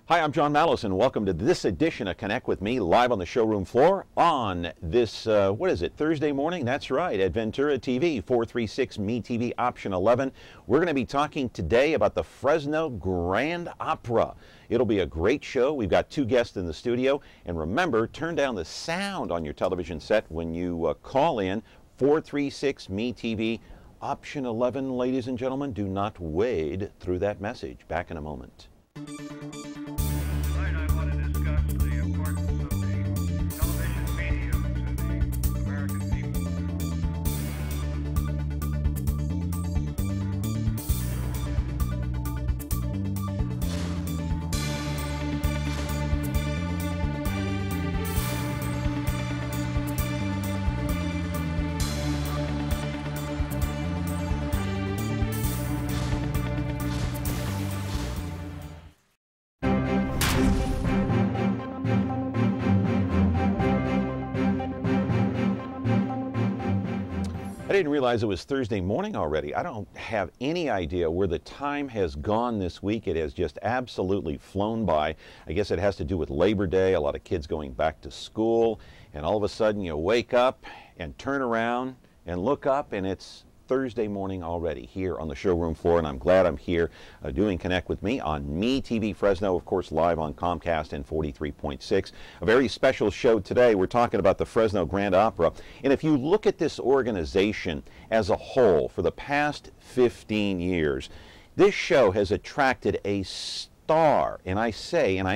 Hi, I'm John Mallis, and welcome to this edition of Connect with Me, live on the showroom floor on this, Thursday morning? That's right, at Ventura TV, 436 MeTV Option 11. We're going to be talking today about the Fresno Grand Opera. It'll be a great show. We've got two guests in the studio, and remember, turn down the sound on your television set when you call in 436 MeTV Option 11. Ladies and gentlemen, do not wade through that message. Back in a moment. I didn't realize it was Thursday morning already. I don't have any idea where the time has gone this week. It has just absolutely flown by. I guess it has to do with Labor Day, a lot of kids going back to school, and all of a sudden you wake up and turn around and look up and it's Thursday morning already here on the showroom floor, and I'm glad I'm here doing Connect with Me on MeTV Fresno, of course, live on Comcast and 43.6. A very special show today. We're talking about the Fresno Grand Opera, and if you look at this organization as a whole for the past 15 years, this show has attracted a star, and I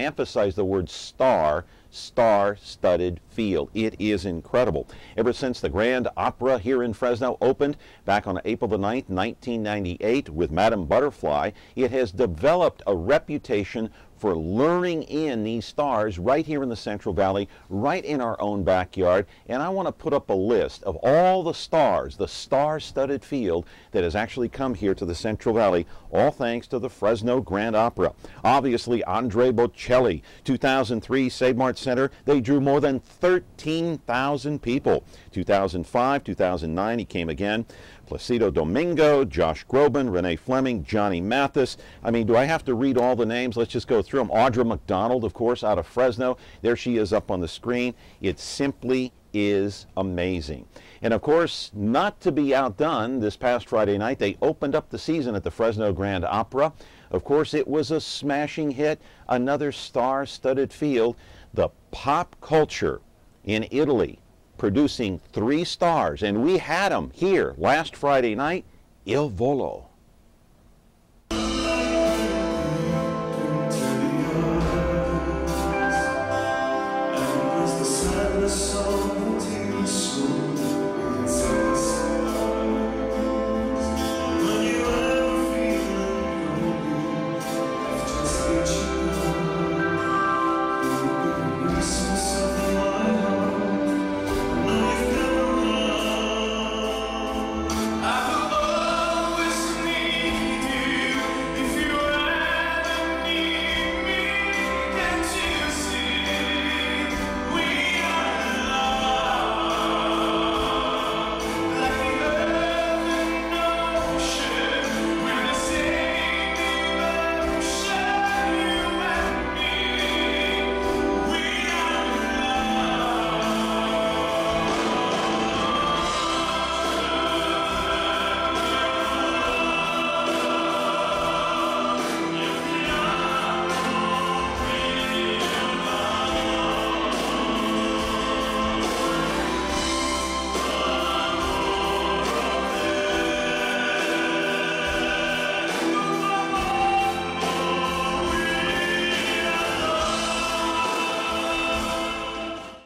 emphasize the word star, star-studded field. It is incredible. Ever since the Grand Opera here in Fresno opened back on April the 9th, 1998 with Madame Butterfly, it has developed a reputation for luring in these stars right here in the Central Valley, right in our own backyard. And I want to put up a list of all the stars, the star-studded field that has actually come here to the Central Valley, all thanks to the Fresno Grand Opera. Obviously, Andre Bocelli, 2003 Save Mart Center, they drew more than 13,000 people. 2005, 2009, he came again. Placido Domingo, Josh Groban, Renee Fleming, Johnny Mathis. I mean, do I have to read all the names? Let's just go through them. Audra McDonald, of course, out of Fresno. There she is up on the screen. It simply is amazing. And of course, not to be outdone, this past Friday night, they opened up the season at the Fresno Grand Opera. Of course, it was a smashing hit, another star-studded field. The pop culture in Italy producing 3 stars, and we had them here last Friday night, Il Volo.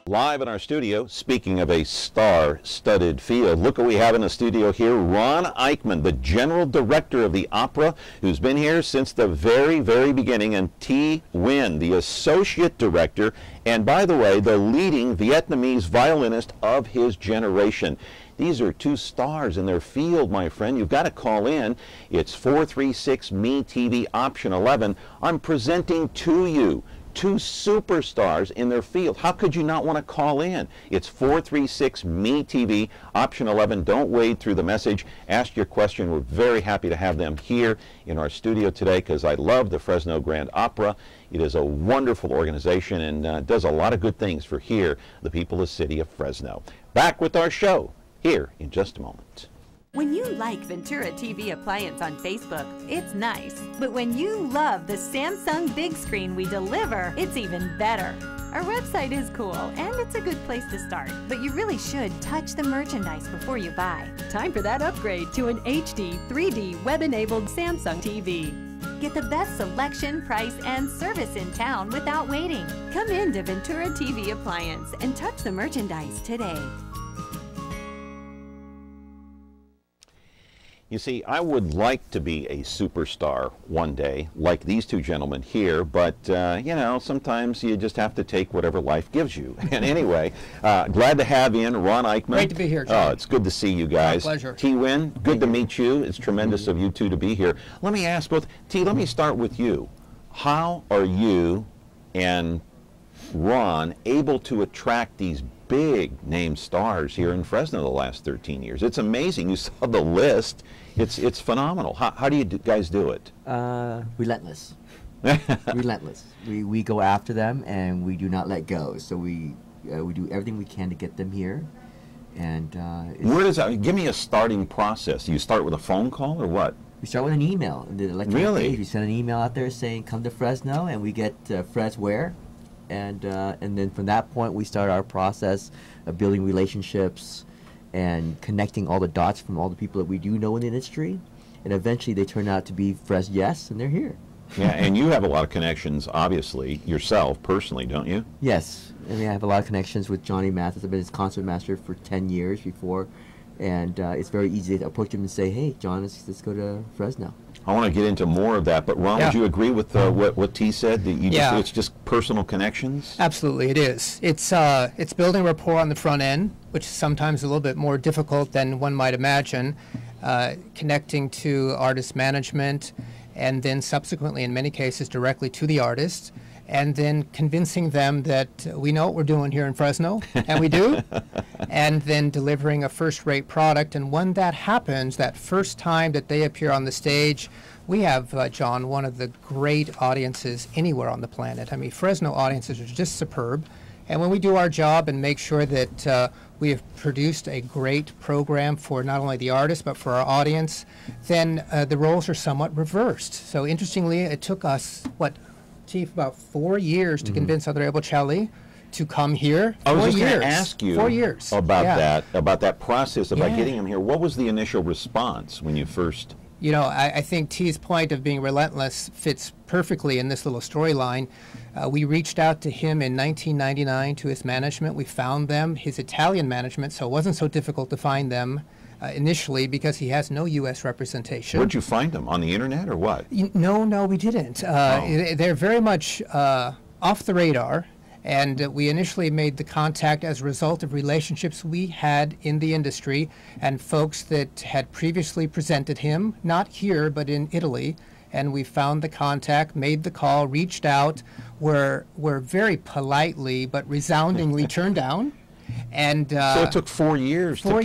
Live in our studio, speaking of a star-studded field, look what we have in the studio here. Ron Eichman, the general director of the opera, who's been here since the very, very beginning, and Nguyen, the associate director, and by the way, the leading Vietnamese violinist of his generation. These are 2 stars in their field, my friend. You've got to call in. It's 436 MeTV Option 11. I'm presenting to you two superstars in their field. How could you not want to call in? It's 436-MeTV, option 11. Don't wade through the message. Ask your question. We're very happy to have them here in our studio today because I love the Fresno Grand Opera. It is a wonderful organization and does a lot of good things for here, the people of the city of Fresno. Back with our show here in just a moment. When you like Ventura TV Appliance on Facebook, it's nice. But when you love the Samsung big screen we deliver, it's even better. Our website is cool, and it's a good place to start. But you really should touch the merchandise before you buy. Time for that upgrade to an HD 3D web-enabled Samsung TV. Get the best selection, price, and service in town without waiting. Come in to Ventura TV Appliance and touch the merchandise today. You see, I would like to be a superstar one day, like these two gentlemen here, but, you know, sometimes you just have to take whatever life gives you. And anyway, glad to have in Ron Eichman. Great to be here, John. Oh, it's good to see you guys. My pleasure. T. Nguyen, good to meet you. It's tremendous of you two to be here. Let me ask both. T, let me start with you. How are you and Ron able to attract these big name stars here in Fresno the last 13 years? It's amazing. You saw the list. It's phenomenal. How do you guys do it? Relentless. Relentless. We go after them and we do not let go. So we do everything we can to get them here. And where does that? Give me a starting process. Do you start with a phone call or what? We start with an email. The electronic page. We send an email out there saying come to Fresno, and we get Fres where. And then from that point, we start our process of building relationships and connecting all the dots from all the people that we do know in the industry. And eventually, they turn out to be Fres yes, and they're here. Yeah, and you have a lot of connections, obviously, yourself, personally, don't you? Yes. I mean, I have a lot of connections with Johnny Mathis. I've been his concert master for 10 years before. And it's very easy to approach him and say, hey, John, let's go to Fresno. I want to get into more of that, but Ron, would you agree with what T said? That you just, it's just personal connections? Absolutely, it is. It's building rapport on the front end, which is sometimes a little bit more difficult than one might imagine, connecting to artist management, and then subsequently, in many cases, directly to the artist, and then convincing them that we know what we're doing here in Fresno, and we do, and then delivering a first-rate product. And when that happens, that first time that they appear on the stage, we have, John, one of the great audiences anywhere on the planet. I mean, Fresno audiences are just superb. And when we do our job and make sure that we have produced a great program for not only the artist but for our audience, then the roles are somewhat reversed. So interestingly, it took us, Chief, about 4 years to convince Honorable Bocelli to come here. I was just going to ask you 4 years. About that process, about getting him here. What was the initial response when you first... You know, I think T's point of being relentless fits perfectly in this little storyline. We reached out to him in 1999 to his management. We found them, his Italian management, so it wasn't so difficult to find them initially because he has no U.S. representation. Where'd you find them? On the internet or what? No, we didn't. They're very much off the radar. And we initially made the contact as a result of relationships we had in the industry and folks that had previously presented him, not here, but in Italy. And we found the contact, made the call, reached out, were very politely but resoundingly turned down. And so it took 4 years to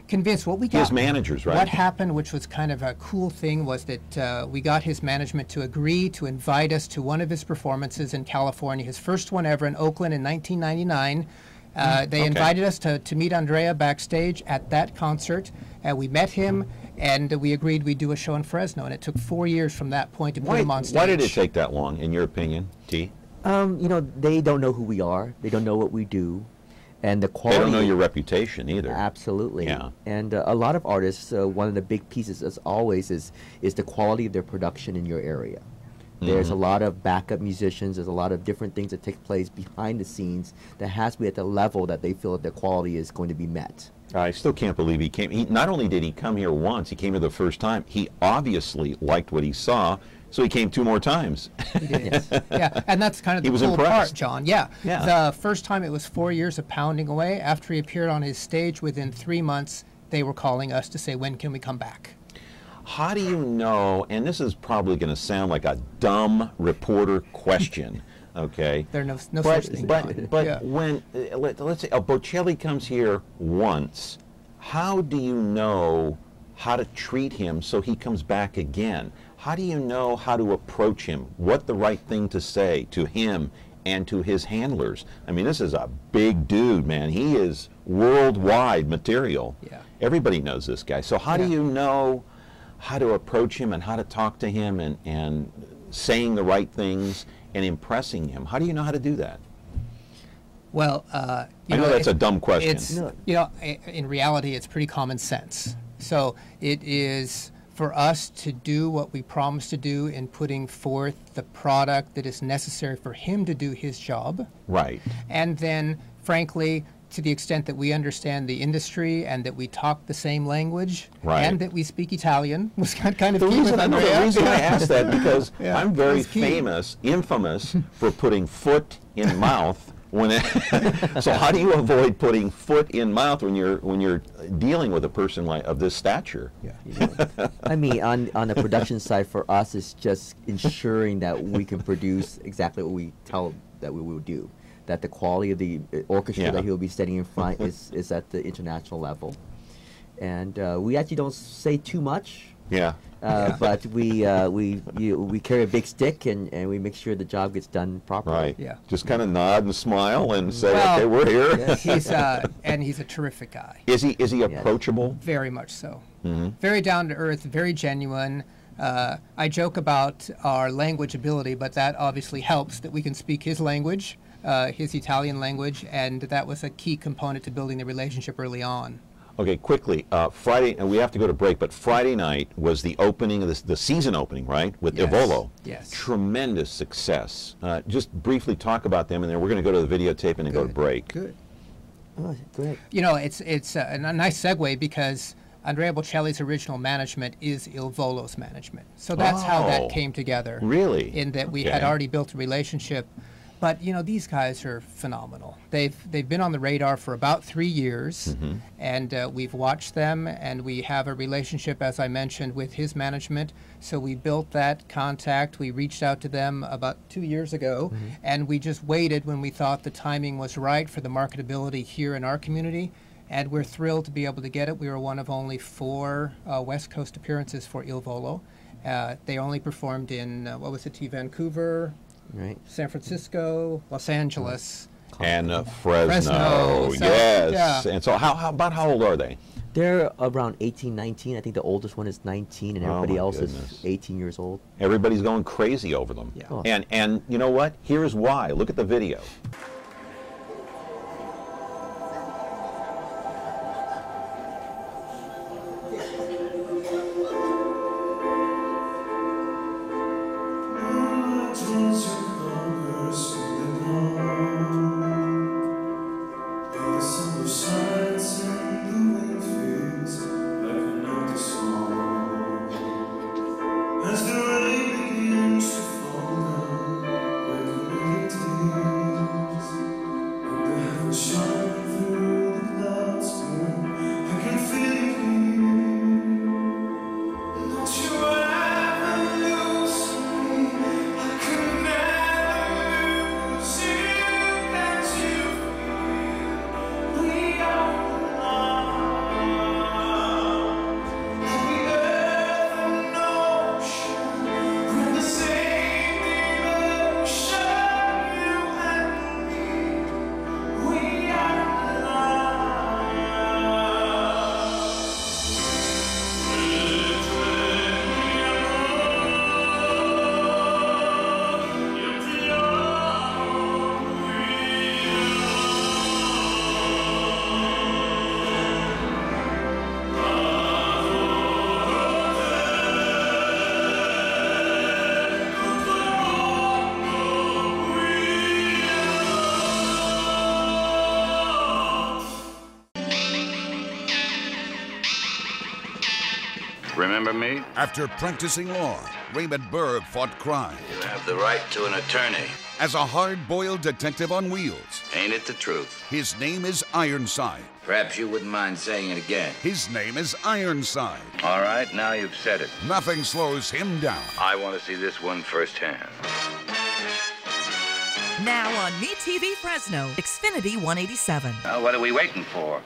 convince what we got. His managers, right? What happened, which was kind of a cool thing, was that we got his management to agree to invite us to one of his performances in California, his first one ever in Oakland in 1999. They invited us to meet Andrea backstage at that concert. We met him, and we agreed we'd do a show in Fresno. And it took 4 years from that point to put him on stage. Why did it take that long, in your opinion, T? You know, they don't know who we are. They don't know what we do. And the quality. They don't know your reputation either. Absolutely. Yeah. And a lot of artists, one of the big pieces, as always, is the quality of their production in your area. There's a lot of backup musicians. There's a lot of different things that take place behind the scenes that has to be at the level that they feel that the quality is going to be met. I still can't believe he came. Not only did he come here once, he came here the first time. He obviously liked what he saw, so he came 2 more times. He did. Yes. Yeah, and that's kind of the cool part, John. Yeah. The first time it was 4 years of pounding away. After he appeared on his stage, within 3 months, they were calling us to say, when can we come back? How do you know, and this is probably going to sound like a dumb reporter question, Okay. There's no such thing. But Yeah. when, let's say, a Bocelli comes here once, how do you know how to treat him so he comes back again? How do you know how to approach him, what the right thing to say to him and to his handlers? I mean, this is a big dude, man. He is worldwide material. Yeah. Everybody knows this guy. So how do Yeah. you know how to approach him and how to talk to him and saying the right things and impressing him? How do you know how to do that? Well, I know that's a dumb question. It's, you know, in reality, it's pretty common sense. So it is for us to do what we promise to do in putting forth the product that is necessary for him to do his job. Right. And then, frankly, to the extent that we understand the industry and that we talk the same language, Right. and that we speak Italian, was kind of The key with reason Andrea. I asked that because Yeah, I'm very it's key. infamous for putting foot in mouth when so how do you avoid putting foot in mouth when you're dealing with a person like of this stature? Yeah. I mean, on the production side, for us, it's just ensuring that we can produce exactly what we tell that we will do. That the quality of the orchestra Yeah. that he'll be standing in front is at the international level. And we actually don't say too much, Yeah. but we carry a big stick and we make sure the job gets done properly. Right. Yeah. Just kind of nod and smile and say, Well, okay, we're here. yes. He's a terrific guy. Is he approachable? Very much so. Mm-hmm. Very down to earth, very genuine. I joke about our language ability, but that obviously helps that we can speak his language, his Italian language, and that was a key component to building the relationship early on. Okay, quickly, Friday, and we have to go to break, but Friday night was the opening of the season opening, right, with Yes. Ivolo. Yes. Tremendous success. Just briefly talk about them, and then we're going to go to the videotape and then go to break. Good. Oh, great. You know, it's a nice segue because Andrea Bocelli's original management is Il Volo's management. So that's how Oh. that came together. Really? In that we had Okay. already built a relationship. But, you know, these guys are phenomenal. They've been on the radar for about 3 years, Mm-hmm. and we've watched them, and we have a relationship, as I mentioned, with his management. So we built that contact. We reached out to them about 2 years ago, and we just waited when we thought the timing was right for the marketability here in our community. And we're thrilled to be able to get it. We were one of only 4 West Coast appearances for Il Volo. They only performed in, Vancouver, Right. San Francisco, Los Angeles. And Fresno, So, yes. yeah. And so how old are they? They're around 18, 19. I think the oldest one is 19, and Oh, everybody my else goodness. is 18 years old. Everybody's going crazy over them. Yeah. Oh. And you know what? Here's why. Look at the video. As the rain begins to fall down, like a little tears, and the heavens shine through the clouds, girl, I can feel you here. Don't you ever lose me, I could never lose you. Can't you feel we are one? Like the earth and ocean, we're the same devotion, you and me. We are love. Remember me? After practicing law, Raymond Berg fought crime. You have the right to an attorney. As a hard-boiled detective on wheels, Ain't it the truth? his name is Ironside. Perhaps you wouldn't mind saying it again. His name is Ironside. All right, now you've said it. Nothing slows him down. I want to see this one firsthand. Now on MeTV Fresno, Xfinity 187. Well, what are we waiting for?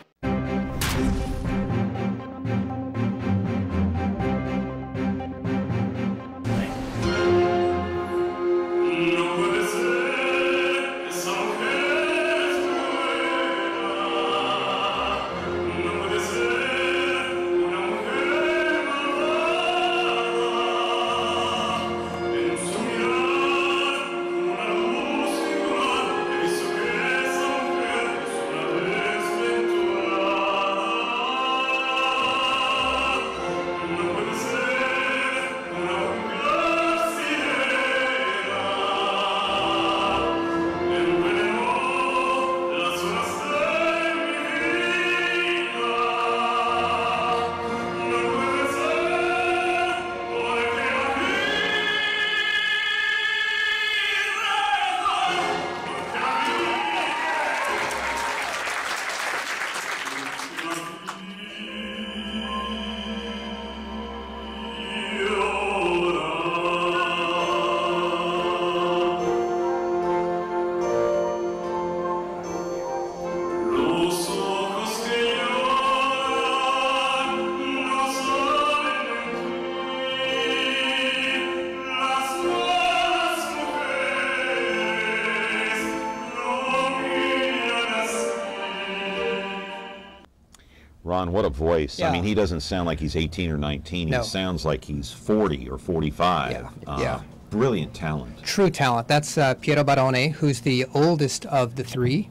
Ron, what a voice. Yeah. I mean, he doesn't sound like he's 18 or 19. No. He sounds like he's 40 or 45. Yeah. Brilliant talent. True talent. That's Piero Barone, who's the oldest of the three.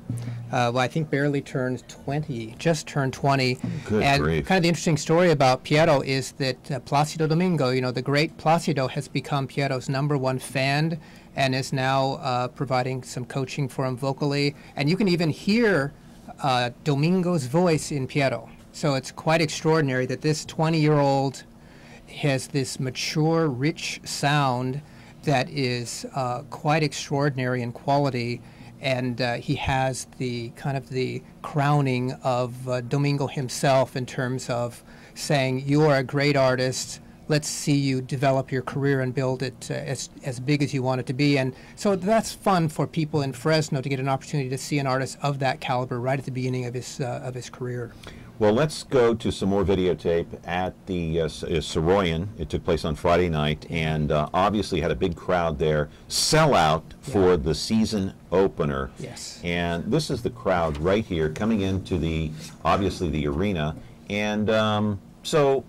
Well, I think barely turned 20, just turned 20. Good and grief. kind of the interesting story about Piero is that Placido Domingo, you know, the great Placido, has become Piero's #1 fan and is now providing some coaching for him vocally. And you can even hear Domingo's voice in Piero. So it's quite extraordinary that this 20-year-old has this mature, rich sound that is quite extraordinary in quality, and he has the kind of the crowning of Domingo himself in terms of saying, you are a great artist, let's see you develop your career and build it as big as you want it to be. And so that's fun for people in Fresno to get an opportunity to see an artist of that caliber right at the beginning of his career. Well, let's go to some more videotape at the Soroyan. It took place on Friday night, and obviously had a big crowd there. Sellout for the season opener. Yes. And this is the crowd right here coming into obviously the arena. And so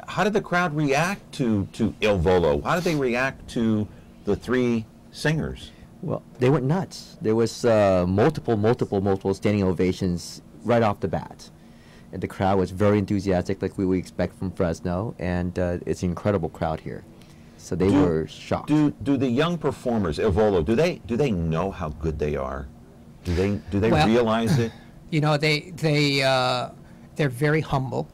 how did the crowd react to Il Volo? How did they react to the three singers? Well, they went nuts. There was multiple standing ovations right off the bat. And the crowd was very enthusiastic, like we would expect from Fresno, and it's an incredible crowd here. So they were shocked. Do the young performers, Il Volo, do they know how good they are? Do they realize it? You know, they're very humble,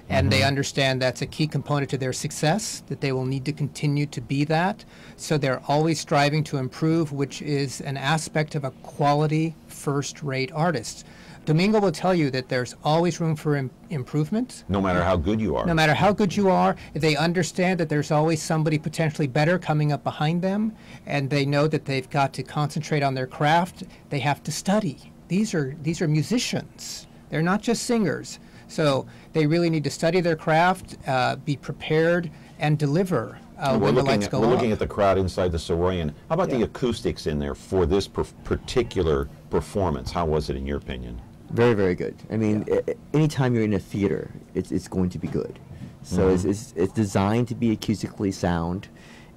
and they understand that's a key component to their success, that they will need to continue to be that. So they're always striving to improve, which is an aspect of a quality, first-rate artist. Domingo will tell you that there's always room for improvement. No matter how good you are. No matter how good you are, they understand that there's always somebody potentially better coming up behind them, and they know that they've got to concentrate on their craft. They have to study. These are musicians. They're not just singers. So they really need to study their craft, be prepared, and deliver when the lights go on. We're looking at the crowd inside the Soroyan. How about the acoustics in there for this particular performance? How was it in your opinion? Very, very good. I mean, anytime you're in a theater, it's going to be good. So it's designed to be acoustically sound,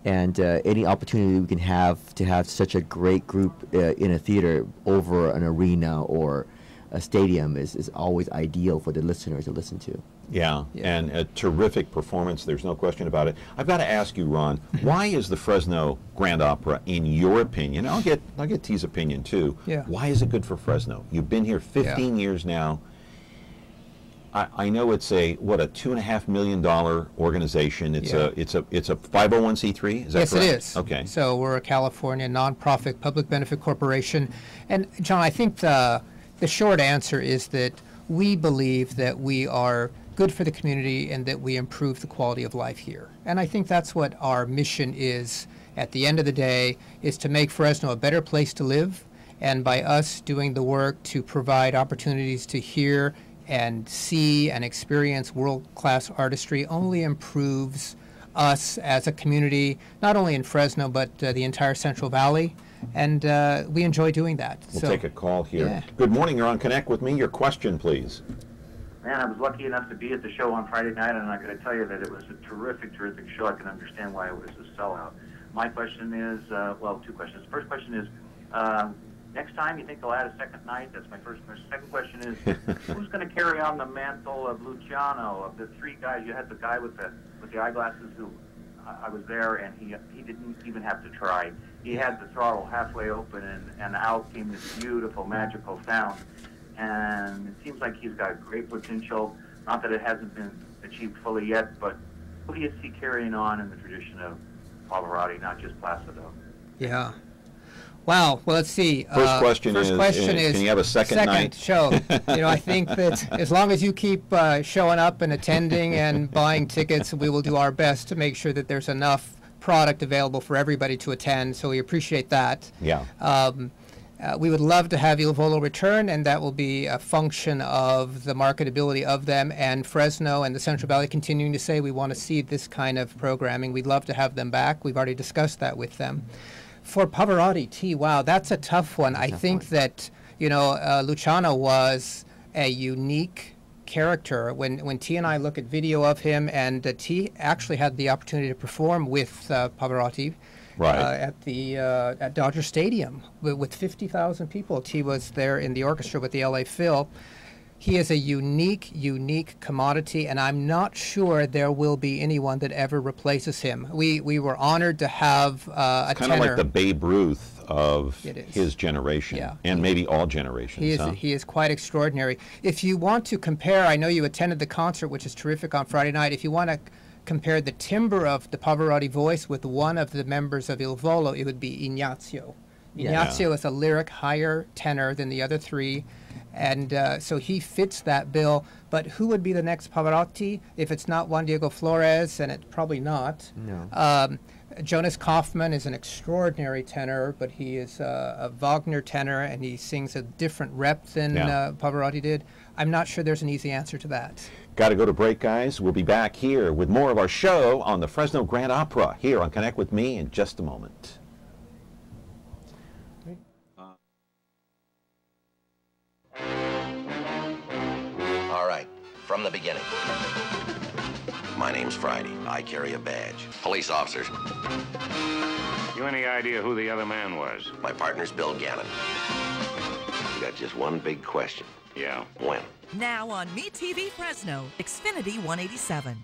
and any opportunity we can have to have such a great group in a theater over an arena or a stadium is always ideal for the listener to listen to. Yeah, and a terrific performance, there's no question about it. I've got to ask you, Ron, why is the Fresno Grand Opera, in your opinion, I'll get T's opinion too, why is it good for Fresno? You've been here 15 years now. I know it's a $2.5 million organization. It's a 501c3. Is that yes, correct? It is. Okay. So we're a California nonprofit public benefit corporation, and John, I think the short answer is that we believe that we are good for the community and that we improve the quality of life here. And I think that's what our mission is, at the end of the day is to make Fresno a better place to live, and by us doing the work to provide opportunities to hear and see and experience world-class artistry only improves us as a community, not only in Fresno, but the entire Central Valley. And we enjoy doing that. We'll take a call here. Yeah. Good morning. You're on Connect with Me. Your question, please. Man, I was lucky enough to be at the show on Friday night, and I got to tell you that it was a terrific, terrific show. I can understand why it was a sellout. My question is, well, two questions. The first question is, next time you think they'll add a second night? That's my first question. Second question is, who's going to carry on the mantle of Luciano? Of the three guys, you had the guy with the eyeglasses who I was there, and he didn't even have to try. He had the throttle halfway open, and out came this beautiful, magical sound. And it seems like he's got great potential. Not that it hasn't been achieved fully yet, but who do you see carrying on in the tradition of Pavarotti, not just Placido? Yeah. Wow. Well, let's see. First question is, can you have a second night? Show. I think that as long as you keep showing up and attending and buying tickets, we will do our best to make sure that there's enough product available for everybody to attend. So we appreciate that. Yeah. We would love to have Il Volo return, and that will be a function of the marketability of them and Fresno and the Central Valley continuing to say we want to see this kind of programming. We'd love to have them back. We've already discussed that with them. For Pavarotti, T, wow, that's a tough one. I think that, Luciano was a unique character. When T and I look at video of him, and T actually had the opportunity to perform with Pavarotti at Dodger Stadium with 50,000 people. T was there in the orchestra with the LA Phil. He is a unique commodity, and I'm not sure there will be anyone that ever replaces him. We were honored to have a tenor. Kind of like the Babe Ruth of his generation, and maybe all generations. He is quite extraordinary. If you want to compare, I know you attended the concert, which is terrific on Friday night. If you want to compare the timbre of the Pavarotti voice with one of the members of Il Volo, it would be Ignazio. Ignazio is a lyric higher tenor than the other three. And so he fits that bill. But who would be the next Pavarotti if it's not Juan Diego Flores? And it's probably not. No. Jonas Kaufmann is an extraordinary tenor, but he is a Wagner tenor, and he sings a different rep than Pavarotti did. I'm not sure there's an easy answer to that. Got to go to break, guys. We'll be back here with more of our show on the Fresno Grand Opera here on Connect with Me in just a moment. All right, from the beginning. My name's Friday. I carry a badge. Police officers. You any idea who the other man was? My partner's Bill Gannon. We got just one big question. Yeah? When? Now on MeTV Fresno, Xfinity 187.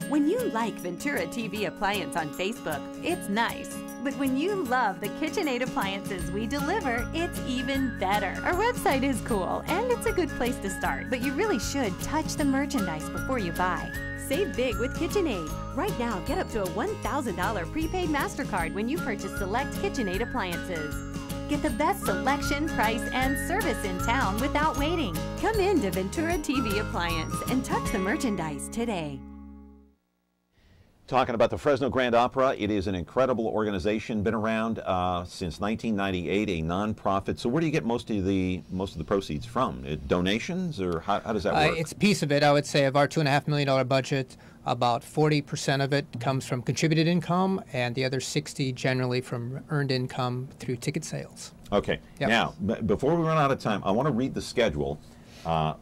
When you like Ventura TV Appliance on Facebook, it's nice. But when you love the KitchenAid appliances we deliver, it's even better. Our website is cool, and it's a good place to start. But you really should touch the merchandise before you buy. Save big with KitchenAid. Right now, get up to a $1,000 prepaid MasterCard when you purchase select KitchenAid appliances. Get the best selection, price, and service in town without waiting. Come in to Ventura TV Appliance and touch the merchandise today. Talking about the Fresno Grand Opera, it is an incredible organization, been around since 1998, a nonprofit. So where do you get most of the proceeds from? Donations, or how does that work? It's a piece of it. I would say of our $2.5 million budget, about 40% of it comes from contributed income, and the other 60% generally from earned income through ticket sales. Okay. Yep. Now, before we run out of time, I want to read the schedule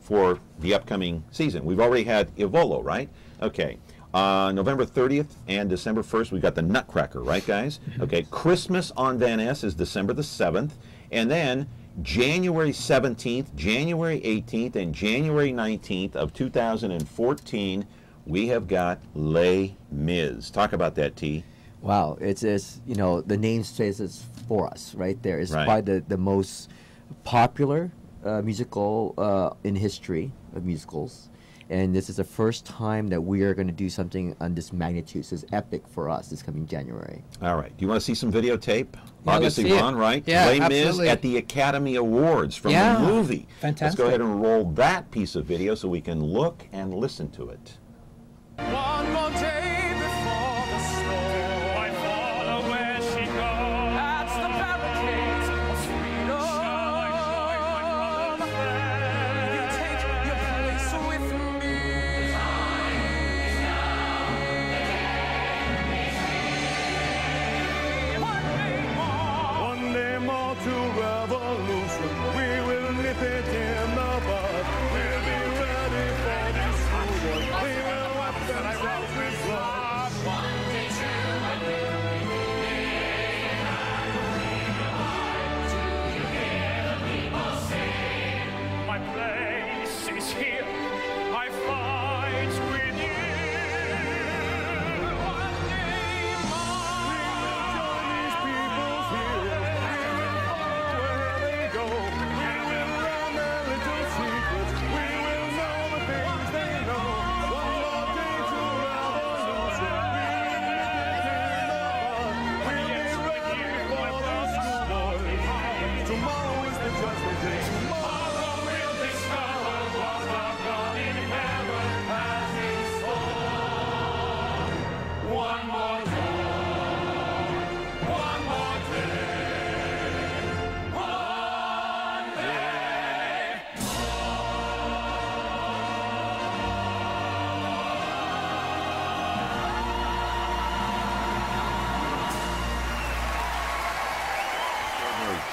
for the upcoming season. We've already had Il Volo, right? Okay. November 30th and December 1st, we got the Nutcracker, right, guys? Okay, Christmas on Van Ness is December the 7th, and then January 17th, January 18th, and January 19th of 2014, we have got Les Mis. Talk about that, T. Wow, it's the name says it's for us, right there. It's probably the most popular musical in history of musicals. And this is the first time that we are going to do something on this magnitude. So it's epic for us this coming January. All right. Do you want to see some videotape? Yeah, Obviously, Ron, right? Yeah, Les Mis absolutely. at the Academy Awards from the movie. Fantastic. Let's go ahead and roll that piece of video so we can look and listen to it. One more day before the storm.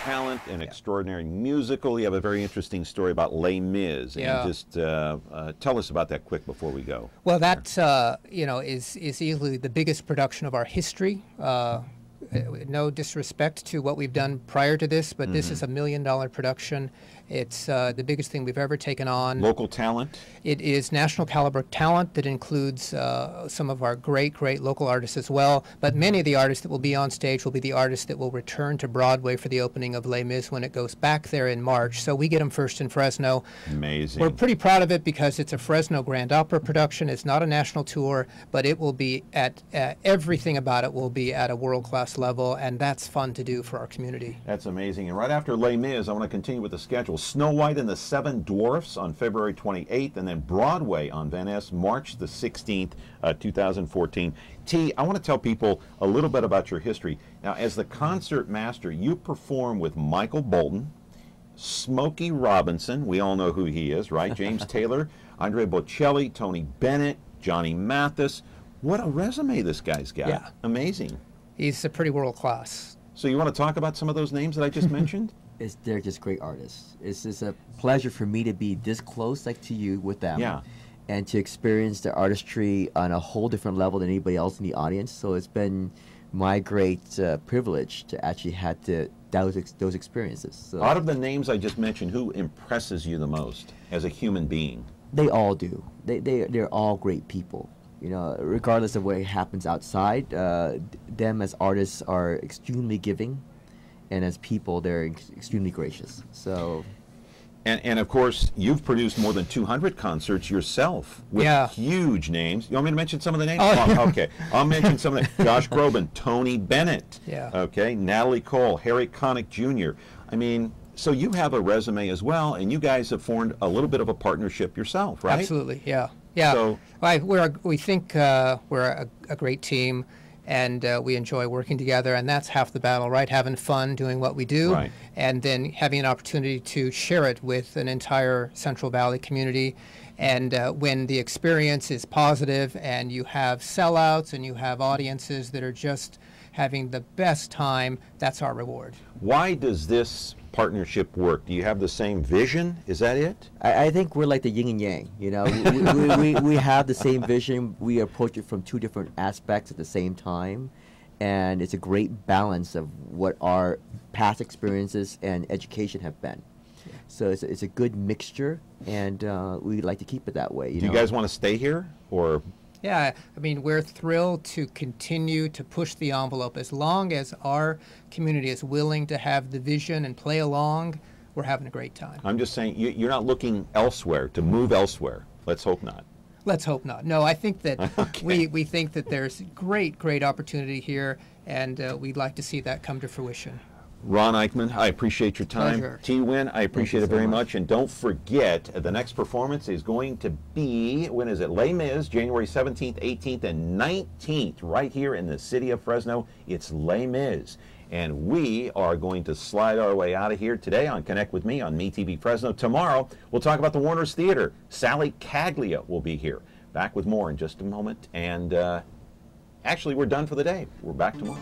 Talent and extraordinary musical. You have a very interesting story about Les Mis. Yeah. And just tell us about that quick before we go. Well, that you know, is easily the biggest production of our history. No disrespect to what we've done prior to this, but this is $1 million production. It's the biggest thing we've ever taken on. Local talent? It is national caliber talent that includes some of our great local artists as well. But many of the artists that will be on stage will be the artists that will return to Broadway for the opening of Les Mis when it goes back there in March. So we get them first in Fresno. Amazing. We're pretty proud of it because it's a Fresno Grand Opera production. It's not a national tour, but it will be at everything about it will be at a world-class level, and that's fun to do for our community. That's amazing. And right after Les Mis, I want to continue with the schedule. Snow White and the Seven Dwarfs on February 28th, and then Broadway on Van Ness, March the 16th, 2014. T, I want to tell people a little bit about your history. Now, as the concert master, you perform with Michael Bolton, Smokey Robinson, we all know who he is, right? James Taylor, Andre Bocelli, Tony Bennett, Johnny Mathis. What a resume this guy's got. Yeah. Amazing. He's a pretty world-class. So you want to talk about some of those names that I just mentioned? They're just great artists. It's just a pleasure for me to be this close, like to you, with them. Yeah. And to experience their artistry on a whole different level than anybody else in the audience. So it's been my great privilege to actually have those experiences. So out of the names I just mentioned, who impresses you the most as a human being? They all do. They're all great people. You know, regardless of what happens outside, them as artists are extremely giving, and as people, they're extremely gracious. So, and of course, you've produced more than 200 concerts yourself with huge names. You want me to mention some of the names? Oh. Okay, I'll mention some of them. Josh Groban, Tony Bennett. Yeah. Okay, Natalie Cole, Harry Connick Jr. I mean, so you have a resume as well, and you guys have formed a little bit of a partnership yourself, right? Absolutely, yeah. Yeah, so, we think we're a great team, and we enjoy working together, and that's half the battle, right? Having fun doing what we do, right, and then having an opportunity to share it with an entire Central Valley community. And when the experience is positive and you have sellouts and you have audiences that are just having the best time, that's our reward. Why does this partnership work? Do you have the same vision? Is that it? I think we're like the yin and yang. You know, we have the same vision. We approach it from two different aspects at the same time, and it's a great balance of what our past experiences and education have been. Yeah. So it's a good mixture, and we like to keep it that way. Do you guys want to stay here, or? Yeah, I mean, we're thrilled to continue to push the envelope. As long as our community is willing to have the vision and play along, we're having a great time. I'm just saying, you're not looking elsewhere, to move elsewhere. Let's hope not. Let's hope not. No, I think that we think that there's great opportunity here, and we'd like to see that come to fruition. Ron Eichman, I appreciate your time. Pleasure. T. Nguyen, I appreciate it very much. And don't forget, the next performance is going to be, when is it? Les Mis, January 17th, 18th, and 19th, right here in the city of Fresno. It's Les Mis. And we are going to slide our way out of here today on Connect With Me on MeTV Fresno. Tomorrow, we'll talk about the Warner's Theater. Sally Caglia will be here. Back with more in just a moment. And actually, we're done for the day. We're back tomorrow.